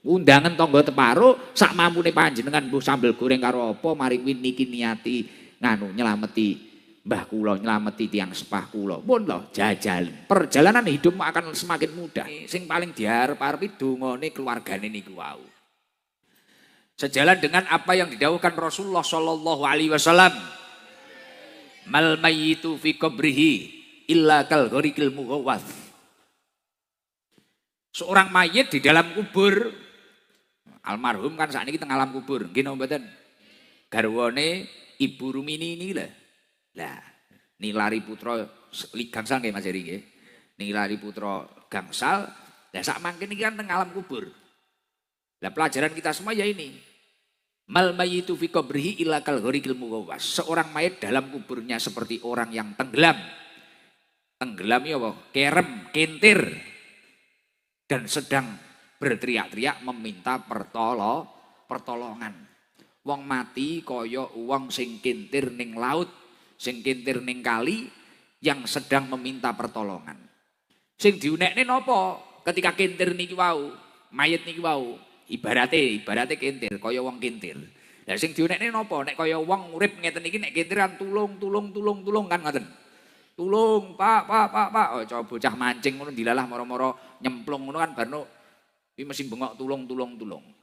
Undangan tangga teparo sak mampune panjenengan mbuh sambel goreng karo apa mari kuwi niki niati nganu nyelameti mbah kula, nyelameti tiyang sepah kula. Pun lho jajal. Perjalanan hidup akan semakin mudah. Sing paling diarep-arepi dongane keluargane niku wau. Sejalan dengan apa yang didhawuhkan Rasulullah sallallahu alaihi wasallam. Mal mayyitu fi qabrihi illa kal gharikil mughawwas. Seorang mayit di dalam kubur, almarhum kan saat ini tengah alam kubur, gini mboten. Garwane Ibu Rumini ini lah. Lah, Nilari Putra Gangsal nggih Mas Heri nggih. Nilari Putra Gangsal, lah sak mangken iki kan tengah alam kubur. Lah pelajaran kita semua ya ini. Mal mayyitu fi qabrihi illa kal gharikil mughawwas. Seorang mayit dalam kuburnya seperti orang yang tenggelam. Tenggelam ya apa? Kerem, kentir. Dan sedang berteriak-teriak meminta pertolongan. Wong mati kaya wong sing kintir ning laut, sing kintir ning kali yang sedang meminta pertolongan. Sing diunekne napa? Ketika kintir niki wau, mayit niki wau, ibarate kintir kaya wong kintir. Lah sing diunekne napa? Nek kaya wong urip ngeten iki nek kintiran tulung kan ngoten. Tulung, Pak. Oh, coba bocah mancing ngono dilalah moro-moro nyemplung ngono kan barno iki mesti bengok tulung.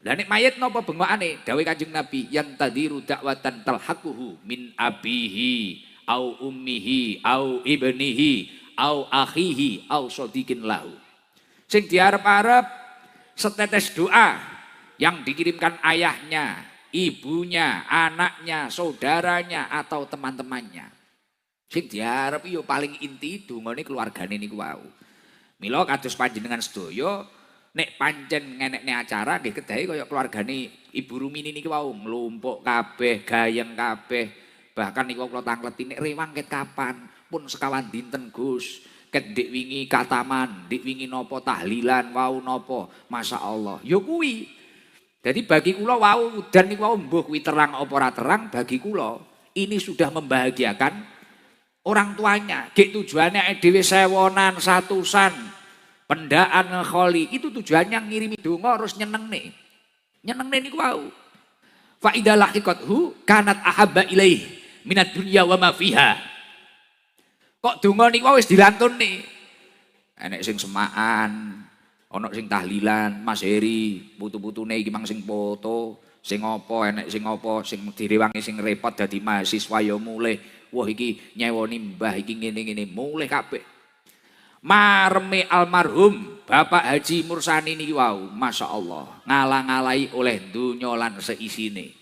Lah nek mayit napa bengokane? Dawuh Kanjeng Nabi, yang tadiru dakwatan talhaquhu min abihi au ummihi au ibnihi au akhihi au sadiqin lahu. Sing diarep-arep setetes doa yang dikirimkan ayahnya, ibunya, anaknya, saudaranya atau teman-temannya. Sing diarep yo paling inti dongane keluargane niku wau. Mila kados panjenengan sedaya nek pancen ngenekne acara nggih kedahe kaya keluargane Ibu Rumini niki wau nglumpuk kabeh, gayeng kabeh. Bahkan niku kula tangleti nek rewang ket kapan pun sekawan dinten Gus. Ket ndik wingi kataman, ndik wingi napa tahlilan wau napa. Masyaallah. Yo kuwi. Jadi bagi kula wau dan niku wau mbuh kuwi terang apa ora terang bagi kula ini sudah membahagiakan orang tuanya. Gek tujuannya dhewe sewonan, satusan, pendaan kholi. Itu tujuannya ngirimi donga harus nyenengne. Nyenengne niku wau. Fa idza lahiqathu kanat ahabba ilaih minad dunya wa ma fiha. Kok donga niku wis dilantunne. Enek sing semaan, ana sing tahlilan, Mas Heri, putu-putune iki mang sing foto, sing apa enek sing apa sing direwangi sing repot dadi mahasiswa ya mulih. Wah iki nyewoni mbah iki ngene-ngene mulih kabeh. Mareme almarhum Bapak Haji Mursani niki wau, masyaallah, ngalang-alai oleh donya lan seisine.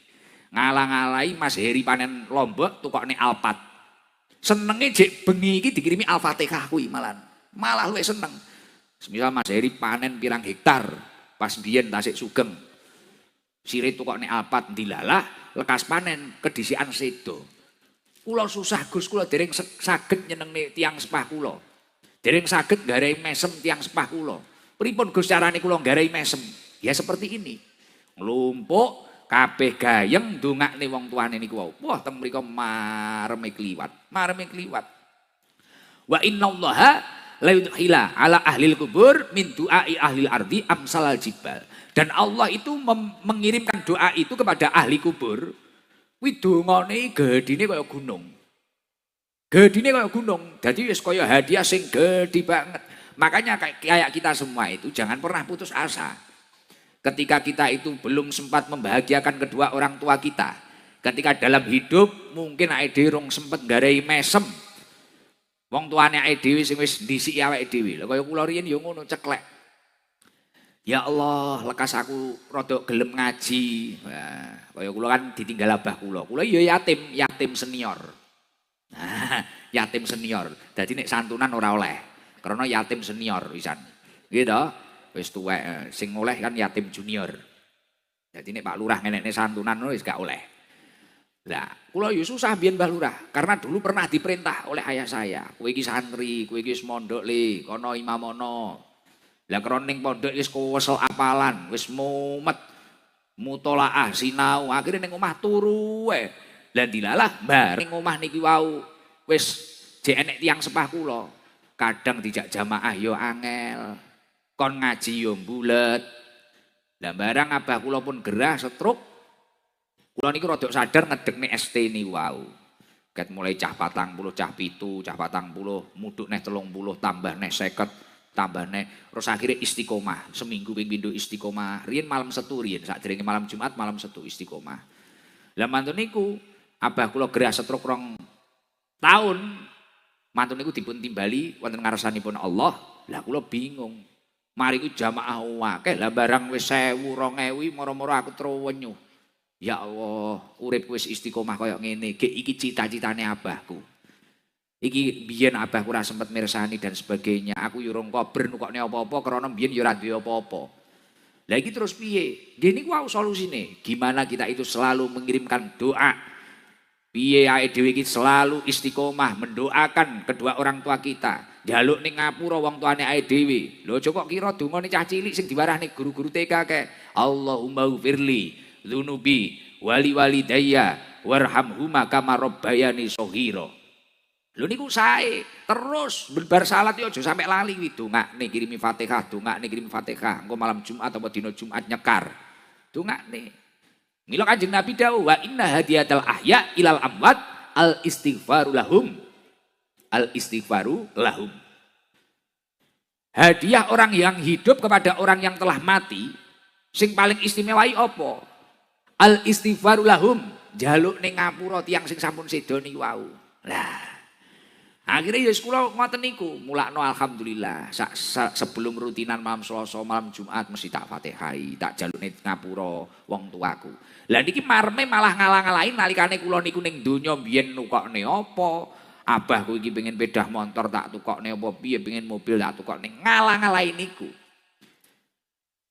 Ngalang-alai Mas Heri panen Lombok tukokne Alphard. Senenge jek bengi iki dikirimi Al-Fatihah kuwi malah luwih seneng. Semisal Mas Heri panen pirang hektar pas biyen tasik sugeng. Sire tukokne Alphard dilalah lekas panen kedisikan sedo. Kula susah Gus, kula dereng saged nyenengne tiyang sepah kula. Dereng saged nggarai mesem tiyang sepah kula. Pripun Gus carane kula nggarai mesem? Ya seperti ini. Nglumpuk kabeh gayeng ndongakne wong tuane niku wau. Wah teng mriku mareme kliwat. Wa innallaha la yudkhila ala ahlil kubur min du'ai ahlil ardi amsalal jibal. Dan Allah itu mengirimkan doa itu kepada ahli kubur. Kuwi dongane gedine kaya gunung. Dadi wis kaya hadiah sing gedhi banget. Makanya kayak kita semua itu jangan pernah putus asa. Ketika kita itu belum sempat membahagiakan kedua orang tua kita. Ketika dalam hidup mungkin awake dhewe rung sempet nggarai mesem. Wong tuane awake dhewe sing wis ndhisiki awake dhewe. Lha kaya kula riyen ya ngono ceklek. Ya Allah, lekas aku rada gelem ngaji. Nah, kaya kula kan ditinggal abah kula. Kula ya yatim senior. Nah, yatim senior. Dadi nek santunan ora oleh. Karena yatim senior wisan. Nggih to? Wis tuwek sing oleh kan yatim junior. Dadi nek Pak Lurah ngenekne santunan wis gak oleh. Lah, kula ya susah biyen Mbah Lurah karena dulu pernah diperintah oleh ayah saya. Kowe iki santri, kowe iki wis mondok le, kono imamono. Lah kroning pondok wis kewesel apalan, wis mumet mutolaah sinau, akhirnya ning omah turu wae. Lah dilalah bar ning omah niki wau wis jek enek tiyang sepah kula. Kadang dijak jamaah yo angel, kon ngaji yo mbulet. Lah barang abah kula pun gerah stroke, kula niku rada sadar ngedekne ST niku wau. Ket mulai cah 40, cah 7, cah 40, mudhuk neh 30, tambah neh 50, tambah neh terus akhirnya istiqomah. Seminggu ping pindho istiqomah. Riyen malam setu riyen, sakderenge malam Jumat malam setu istiqomah. Lah mantun niku abah kula gerah stroke 2 tahun. Mantun niku dipun timbali wonten ngarsanipun Allah. Lah kula bingung. Mari ku jamaah akeh, lah barang wis 1000 2000 moro-moro aku trewenyuh. Ya Allah, urip wis istiqomah kaya ngene, gek iki cita-citane abahku. Iki biyen abahku ora sempet mirsani dan sebagainya. Aku yo urung kober nukokne apa-apa krana biyen yo ora duwe apa-apa. Lah iki terus piye? Nggih niku wae solusine. Gimana kita itu selalu mengirimkan doa. Piye ae dhewe iki selalu istiqomah mendoakan kedua orang tua kita. Njaluk ning ngapura wong tuane ae dhewe. Lho aja kok kira dongane cah cilik sing diwarahne guru-guru TK kae. Allahumma ghfirli dzunubi wali walidayya warhamhuma kama rabbayani shaghira. Lho niku sae terus bar salat yo aja sampe lali kuwi dongakne kirimi Fatihah, dongakne kirimi Fatihah. Engko malam Jumat apa dina Jumat nyekar. Dongakne. Mila Kanjeng Nabi dawuh wa inna hadiyatal ahya ilal amwat al istighfaru lahum. Al istighfaru lahum. Hadiah orang yang hidup kepada orang yang telah mati sing paling istimewa apa? Al istighfaru lahum, jaluk ning ngapura tiyang sing sampun sedo niku wau. Lah. Akhirnya ya kula ngoten niku, mulakno alhamdulillah. Sebelum rutinan malam Selasa, malam Jumat mesti tak Fatihai, tak jaluk ning ngapura wong tuaku. Lah niki marme malah ngalang-alain nalikane kula niku ning donya biyen nukokne apa? Abahku iki pengen pedah motor tak tukokne apa piye, pengen mobil tak tukokne, ngalang-alain niku.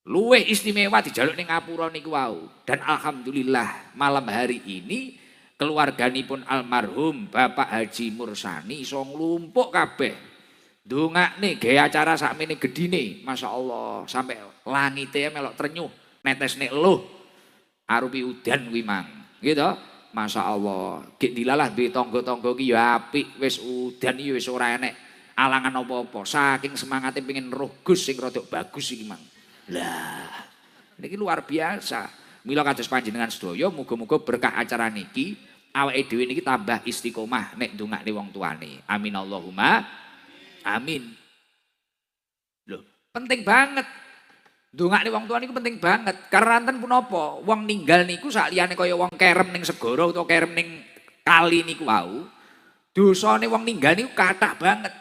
Luwih istimewa dijaluk ning ngapura niku wau. Dan alhamdulillah malam hari ini keluarganipun almarhum Bapak Haji Mursani iso nglumpuk kabeh. Ndongakne gawe acara sakmene gedine, masyaallah, sampai langite melok trenyuh, netesne eluh arupi udan kuwi mang. Gitu. Masyaallah. Gek dilalah duwe tangga-tangga ki ya apik, wis udan iki wis ora enek alangan apa-apa. Saking semangate pengen roh Gus sing rada bagus iki mang. Lah, niki luar biasa. Mila kados panjenengan sedaya muga-muga berkah acara niki awake dhewe niki tambah istiqomah nek ndongakne wong tuane. Amin Allahumma amin. Loh, penting banget. Ndongakne wong tuane niku penting banget. Karanten punapa? Wong ninggal niku sak liyane kaya wong kerem ning segara utawa kerem ning kali niku wau. Dosane wong ninggal niku kathah banget.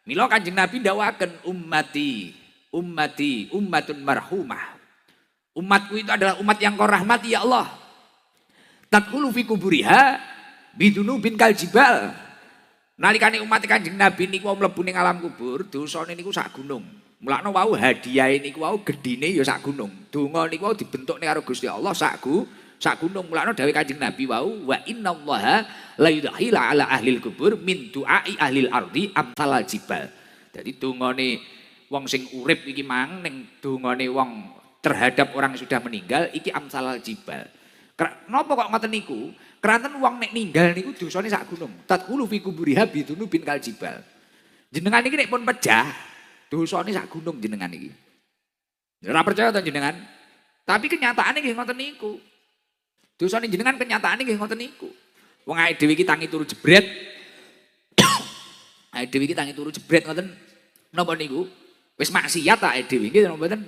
Mila Kanjeng Nabi ndawuhaken ummati ummatun marhumah. Umatku itu adalah umat yang kau rahmati ya Allah. Tadkhulu fi kuburiha bidunubin kal jibal. Nalikane umat Kanjeng Nabi niku mlebu ning alam kubur, dosane niku sak gunung. Mulakno wau hadiah niku wau gedine ya sak gunung. Donga niku wau dibentukne karo Gusti Allah sak gunung. Mulakno dawuh Kanjeng Nabi wau wa innallaha la yudkhila ala ahlil kubur min du'ai ahlil ardi amsalal jibal. Jadi dongane wong sing urip iki mang ning dongane wong terhadap orang yang sudah meninggal iki amsalal jibal. Napa kok ngoten niku? Keranten wong nek ninggal niku dosane sak gunung. Tadkhulu fi kuburiha bidunubin kal jibal. Jenengan iki nek pun pejah, dosane sak gunung jenengan iki. Ora percaya to jenengan? Tapi kenyataane nggih ngoten niku. Dosane jenengan kenyataane nggih ngoten niku. Wong awake dhewe iki tangi turu jebret. Awake dhewe iki tangi turu jebret ngoten napa niku? Wis maksiat ta awake dhewe nggih napa mboten?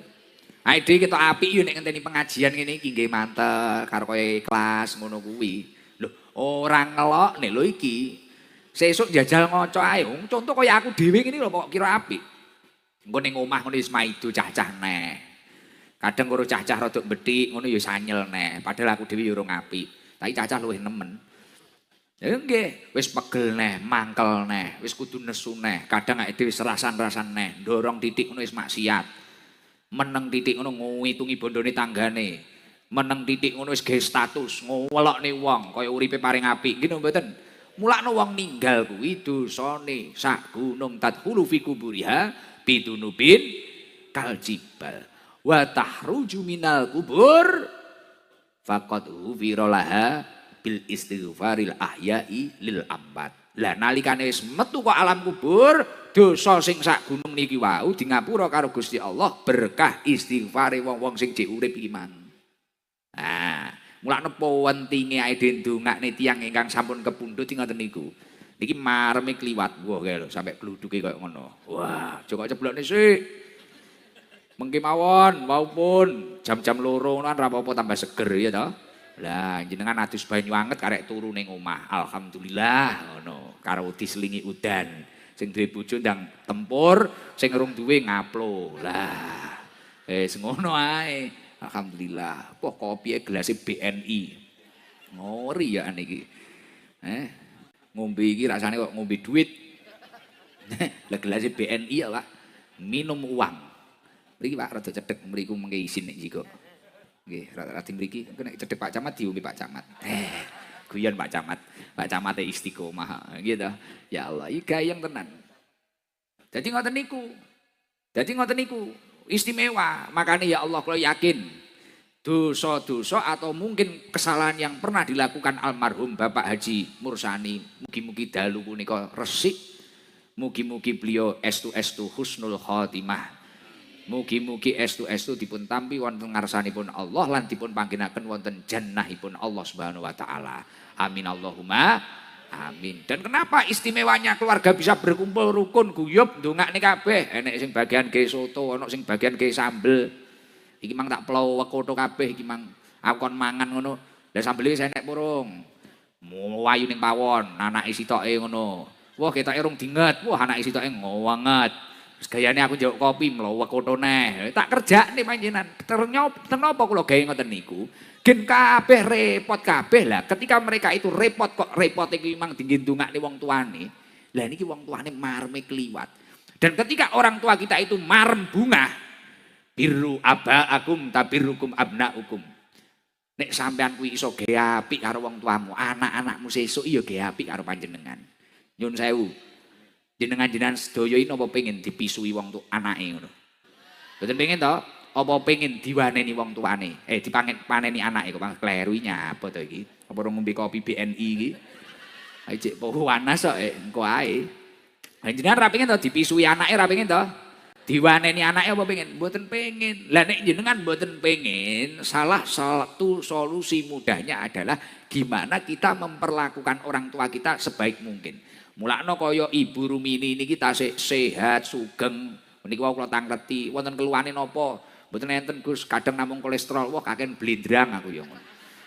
Awake dhewe ketok apik yo nek ngenteni pengajian ngene iki nggih mantep karo kaya kelas ngono kuwi. Lho, ora ngelok nek lho iki. Sesuk jajal ngaca ae. Contoh kaya aku dhewe ngene lho kok kira apik. Engko ning omah ngono wis maido cah-cah neh. Kadang karo cah-cah rada bethik ngono ya sanyel neh. Padahal aku dhewe ya urung apik. Tapi cah-cah luwih nemen. Ya nggih, wis pegel neh, mangkel neh, wis kudu nesu neh. Kadang awake dhewe rasan-rasan neh, ndorong titik ngono wis maksiat. Meneng titik ngono ngitungi bondone tanggane. Meneng titik ngono wis gawe status, ngowelokne wong kaya uripe paring apik. Nggih mboten. Mulakno wong ninggal kuwi dosane sak gunung tadkhulu fi kuburiha bidunubin kal jibal. Wa tahruju minal kubur faqad ghufira laha bil istighfaril ahya'i lil ambat. Lah nalikane wis metu kok alam kubur, dosa sing sak gunung niki wau di ngapura karo Gusti Allah berkah istighfare wong-wong sing jek urip iki mang. Nah, mulane pentinge ae ndongakne tiyang ingkang sampun kepundhut ngoten niku. Niki mareme kliwat. Wah kae lho sampe gluduke koyo ngono. Wah, aja kok ceblokne sik. Mengki mawon maupun jam-jam 2 ngono ora apa-apa tambah seger ya toh. Lah jenengan adus banyu anget karek turu ning omah. Alhamdulillah ngono. Karo diselingi udan. Sing duwe bojo ndang tempur, sing urung duwe ngaplo. Lah ngono ae. Alhamdulillah. Kok kopie gelas BNI. Ngori ya niki. Ngombe iki rasane kok ngombe duit. Lah gelas BNI ya, Pak. Minum uang. Mriki Pak rada cedhek mriku mengke isin nek jiko. Nggih, rada mriki nek cedhek Pak Camat diombe Pak Camat. Guyon Pak Camat. Pak Camate istiqomah gitu. Ya Allah, iki gayeng tenan. Dadi ngoten niku. Istimewa. Makanya ya Allah kula yakin dosa-dosa atau mungkin kesalahan yang pernah dilakukan almarhum Bapak Haji Mursani, mugi-mugi dalu punika resik. Mugi-mugi beliau estu husnul khotimah. Mugi-mugi estu dipun tampi wonten ngarsanipun Allah lan dipun pangginaken wonten jannahipun Allah Subhanahu wa taala. Amin Allahumma amin. Dan kenapa istimewanya keluarga bisa berkumpul rukun guyub ndongakne kabeh. Enek sing bagian ge soto, ana sing bagian ge sambel. Iki mang tak plowek-koto kabeh iki mang aku kon mangan ngono. Lah sambel iki enek purung. Mlayu ning pawon, anake sitoke ngono. Wah ketoke rung dinget. Wah anake sitoke ngowanget. Gayane aku njaluk kopi mlowek kotone. Tak kerjakne panjenengan. Kenapa kula gawe ngoten niku? Gen kabeh repot kabeh lah. Ketika mereka itu repot kok repot iki memang dinggindungakne wong tuane. Lah niki wong tuane marme kliwat. Dan ketika orang tua kita itu marem bungah, birru abaakum tabirrukum abnaukum. Nek sampean kuwi iso gawe apik karo wong tuamu, anak-anakmu sesuk iya gawe apik karo panjenengan. Nyun sewu. Jenengan sedaya iki napa pengin dipisui wong tu anake ngono. Mboten pengin to? Apa pengin diwaneni wong tuane? Dipaneni anake kok kleru nyapa to iki? Apa ora ngombe kopi BNI iki? Ae cek panas kok engko ae. Jenengan ra pengin to dipisui anake ra pengin to? Diwaneni anake apa pengin? Mboten pengin. Lah nek jenengan mboten pengin, salah satu solusi mudahnya adalah gimana kita memperlakukan orang tua kita sebaik mungkin. Mulakno kaya Ibu Rumini niki tasih sehat, sugeng. Menika wau kula tangreti, wonten keluhane napa? Mboten enten Gus, kadang namung kolesterol. Wah kaken blindrang aku ya ngono.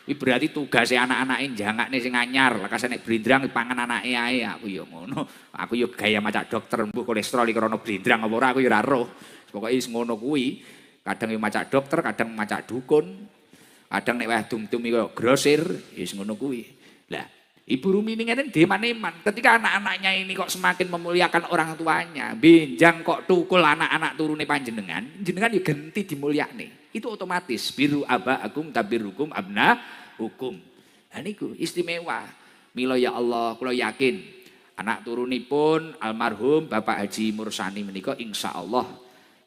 Iki berarti tugase anak-anake njangakne sing anyar. Lah kasane blindrang pangan anake ae aku ya ngono. Aku ya gaya macak dokter mbuh kolesterol iki krana blindrang apa ora aku ya ora roh. Pokoke wis ngono kuwi. Kadang ya macak dokter, kadang macak dukun. Kadang nek wah dum-dum iki grosir, wis ngono kuwi. Lah Ibu Rumini ngene deman-eman ketika anak-anaknya ini kok semakin memuliakan orang tuanya, benjang kok tukul anak-anak turune panjenengan, jenengan ya genti dimulyakne. Itu otomatis biru abaakum tabirrukum abna hukum. Nah niku istimewa. Mila ya Allah, kula yakin anak turunipun almarhum Bapak Haji Mursani menika insyaallah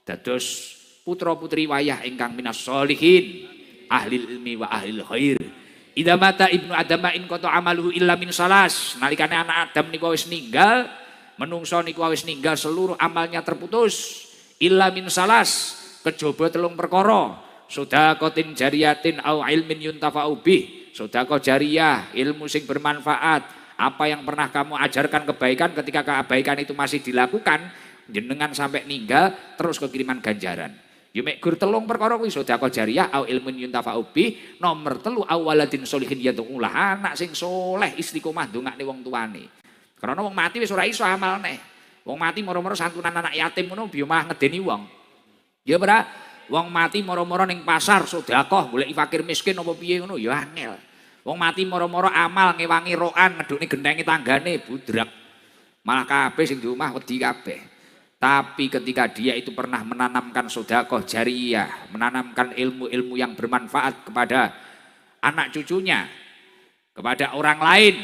dados putra-putri wayah ingkang minas sholihin, ahli ilmi wa ahli khair. Idza mata ibnu Adam in qata amaluhu illa min salas. Nalikane anak Adam niku wis ninggal, menungso niku wis ninggal seluruh amalnya terputus. Illa min salas, kejaba 3 perkara. Sedaqatin jariyatin au ilmin yuntafa'u bih. Sedekah jariyah, ilmu sing bermanfaat. Apa yang pernah kamu ajarkan kebaikan ketika kebaikan itu masih dilakukan, jenengan sampai ninggal terus kekiriman ganjaran. Ya mek gur 3 perkara kuwi sedekah jariyah au ilmun yuntafa'u bih, nomor 3 awaladin sholihin yad'ulah, anak sing soleh istiqomah ndongakne wong tuane. Karena wong mati wis ora iso amalne. Wong mati moro-moro santunan anak yatim ngono biyo mah ngedeni wong. Ya ora, wong mati moro-moro ning pasar sedekah goleki fakir miskin apa piye ngono ya angel. Wong mati moro-moro amal ngewangi rokan ngedukne gentenge tanggane budrak. Malah kabeh sing di omah wedi kabeh. Tapi ketika dia itu pernah menanamkan sedekah jariyah, menanamkan ilmu-ilmu yang bermanfaat kepada anak cucunya, kepada orang lain,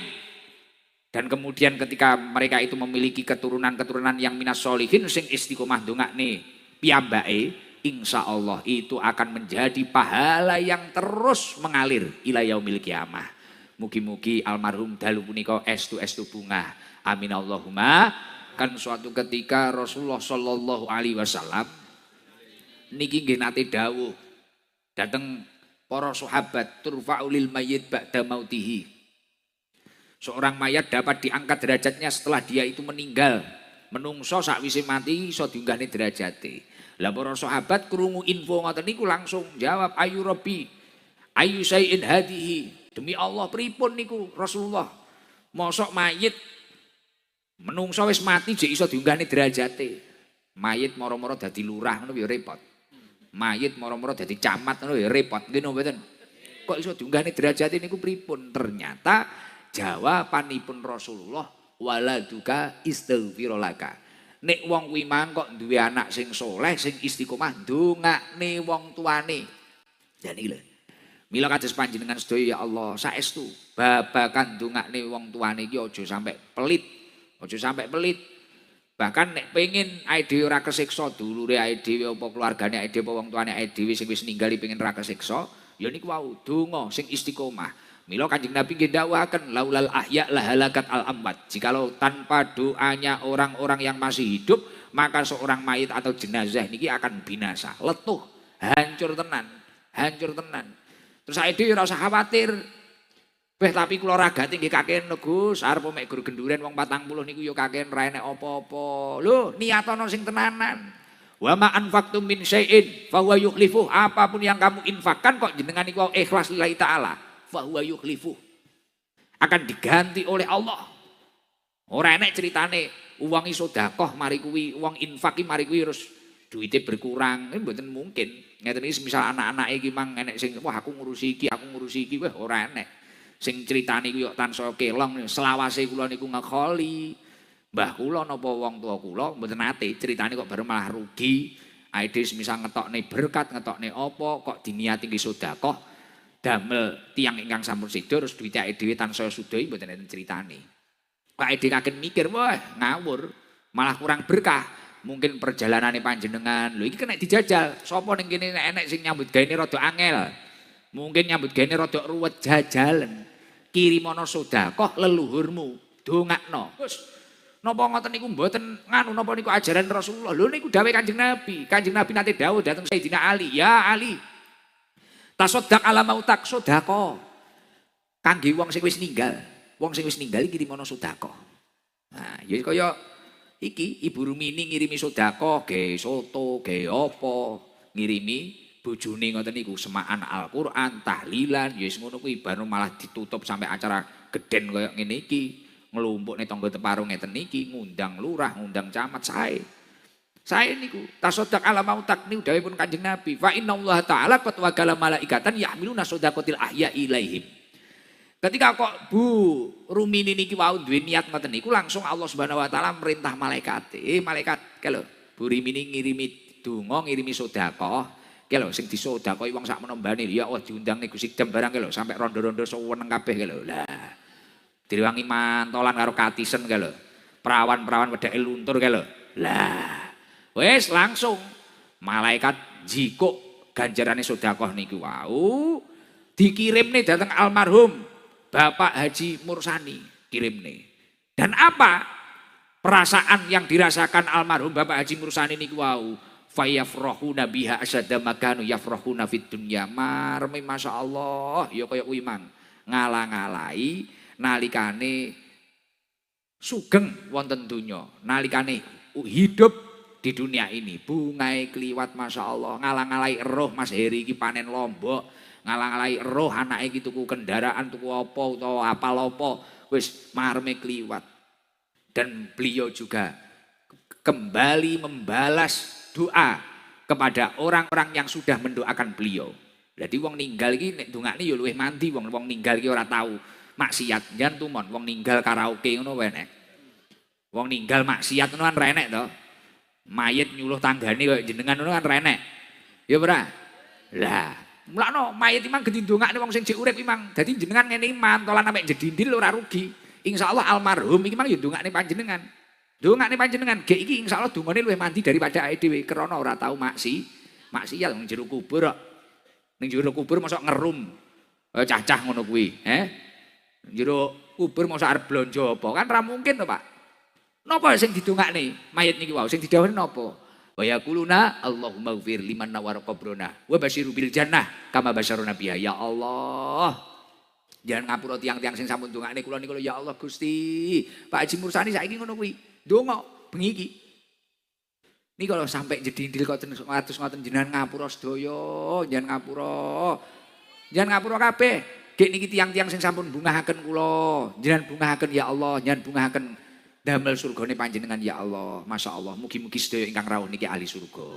dan kemudian ketika mereka itu memiliki keturunan-keturunan yang minas sholihin sing istiqomah ndongakne piyambake, insya Allah itu akan menjadi pahala yang terus mengalir ila yaumil kiamah. Mugi-mugi almarhum dalu punika estu-estu bunga. Amin Allahumma. Kan suatu ketika Rasulullah sallallahu alaihi wasallam niki nggih nate dawuh dateng para sahabat, turfa'ulil mayyit ba'da mautihi. Seorang mayat dapat diangkat derajatnya setelah dia itu meninggal. Menungso sakwise mati iso diunggahne derajate. Lah para sahabat krungu info ngoten niku langsung jawab, ayu rabbi ayu syai'in hadihi. Demi Allah pripun niku Rasulullah. Mosok mayit menungso wis mati jek iso diunggahne derajate. Mayit moro-moro dadi lurah ngono ya repot. Mayit moro-moro dadi camat ngono ya repot. Nggih napa mboten? Kok iso diunggahne derajate niku pripun? Ternyata jawabanipun Rasulullah waladuka istighfirolaka. Nek wong kuwi mang kok duwe anak sing soleh, sing istiqomah ndongakne wong tuane. Dan iki lho. Mila kados panjenengan sedaya ya Allah, saestu babakan ndongakne wong tuane iki aja sampai pelit. Aja sampai pelit. Bahkan nek pengen ae dhewe ora kesiksa dulure ae dhewe apa keluargane ae dhewe apa wong tuane ae dhewe sing wis ninggali pengen ora kesiksa, ya niku wau donga sing istiqomah. Mila Kanjeng Nabi nggih dawuhaken laulal ahya la halakat al amwat. Jikalau tanpa doanya orang-orang yang masih hidup, maka seorang mayit atau jenazah niki akan binasa, letuh, hancur tenan, hancur tenan. Terus ae dhewe ora usah khawatir. Beh tapi kula ragate nggih kakehan lho Gus, arep mek guru genduren wong 40 niku ya kakehan ra enek apa-apa. Lho, niatono sing tenanan. Wa ma anfaqtum min syai'in fa huwa yukhlifuh. Apapun yang kamu infakkan kok jenengan niku ikhlas lillahi taala, fa huwa yukhlifuh. Akan diganti oleh Allah. Ora enek ceritane uang sedekah mari kuwi, uang infak iki mari kuwi terus duite berkurang. Ini mboten mungkin. Ngeten iki misal anak-anake iki mang enek sing wah aku ngurusi iki, wah ora enek. Sing critane iku yo tansaya kelong selawase kula niku ngekoli. Mbah kula napa wong tua kula mboten nate critane kok bareng malah rugi. Aide semisal ngetokne berkat, ngetokne apa kok diniati nggih sedekah damel tiyang ingkang sampun sedo terus duwite ae dhewe tansaya sudai mboten enten critane. Kok aide kaken mikir wah ngawur, malah kurang berkah. Mungkin perjalanane panjenengan lho iki kena dijajal. Sapa ning kene enek sing nyambut gaene rada angel. Mungkin nyambut gaene rada ruwet jajalan. Kirimono sedekah leluhurmu, dongakno. Gus, napa ngoten niku mboten nganu napa niku ajaran Rasulullah. Lho niku dawuh Kanjeng Nabi. Kanjeng Nabi nate dawuh dhateng Sayyidina Ali, "Ya Ali, tasaddaq ala mautak sedekah." Kangge wong sing wis ninggal. Wong sing wis ninggal iki kirimono sedekah. Nah, ya kaya iki Ibu Rumini ngirimi sedekah, ge soto, ge apa, ngirimi bojone ngoten niku semaan Al-Qur'an, tahlilan, ya wis ngono kuwi baru malah ditutup sampai acara gedhen kaya ngene iki, nglumpukne tangga teparung ngeten iki, ngundang lurah, ngundang camat sae. Sae niku tasaddaq ala mautak niku dawuhipun Kanjeng Nabi, fa innallaha ta'ala qad wagala malaikatan ya'miluna shadaqatil ahya ilaihim. Ketika kok Bu Rumini niki wau duwe niat ngoten niku langsung Allah Subhanahu wa taala merintah malaikat. Malaikat kalau Bu Rumini ngirimi donga, ngirimi sedekah lho sing disodakoi wong sak menombane ya Allah diundang ning Gusti Dem barang lho sampai rondo-rondo seweneng kabeh lho. Lah. Direwangi mantolan karo katisen lho. Perawan-perawan wedake luntur lho. Lah. Wis langsung malaikat jikuk ganjarane sedekah niku wau dikirimne dateng almarhum Bapak Haji Mursani kirimne. Dan apa perasaan yang dirasakan almarhum Bapak Haji Mursani niku wau? Fayafrahuna biha asyadda makanu yafrahuna fid dunya. Marme masyaallah ya kaya kuwi mang ngalang-alai nalikane sugeng wonten donya, nalikane hidup di dunia ini bungae kliwat masyaallah, ngalang-alai roh Mas Heri iki panen lombok, ngalang-alai roh anake iki tuku kendaraan, tuku apa utawa apal apa, wis marme kliwat. Dan beliau juga kembali membalas doa kepada orang-orang yang sudah mendoakan beliau. Jadi wong ninggal iki nek ndongakne ya luwih mandi wong ninggal iki ora tahu maksiat jan tumon wong ninggal karaoke ngono wae nek. Wong ninggal maksiat ngono kan ra enek to. Mayit nyuluh tanggane kaya jenengan ngono kan ra enek. Ya ora? Lah, mulakno mayit imang gedhi ndongakne wong sing jek urip imang. Dadi jenengan ngene mantolan sampe jedindil ora rugi. Insyaallah almarhum iki mang ya ndongakne panjenengan. Ndongakne panjenengan gek iki insyaallah dongane luwih mandi daripada awake dhewe krana ora tau maksiat ning jero kubur kok. Ning jero kubur mosok ngerum cacah ngono kuwi, Jero kubur mosok arep blonjo apa? Kan ra mungkin to, Pak. Napa sing didongakne mayit niki wau sing didhawuhi napa? Wa yaquluna Allahumma ighfir liman nawwara qabrana wa basyiru bil jannah kama basyaruna biha. Ya Allah, jangan ngapura tiang-tiang sing sampun dongakne kula niku ya Allah Gusti. Pak Haji Mursani saiki ngono kuwi. Ndonga bengi iki. Niki kalau sampai jedindil ngoten ngoten jenengan ngapura sedaya, jangan ngapura. Jangan ngapura kabeh. Gek niki tiang-tiang sing sampun bungahaken kula, jenengan bungahaken ya Allah, jenengan bungahaken damel surgane panjenengan ya Allah. Masya Allah, mugi-mugi sedaya ingkang rawuh niki ahli surga.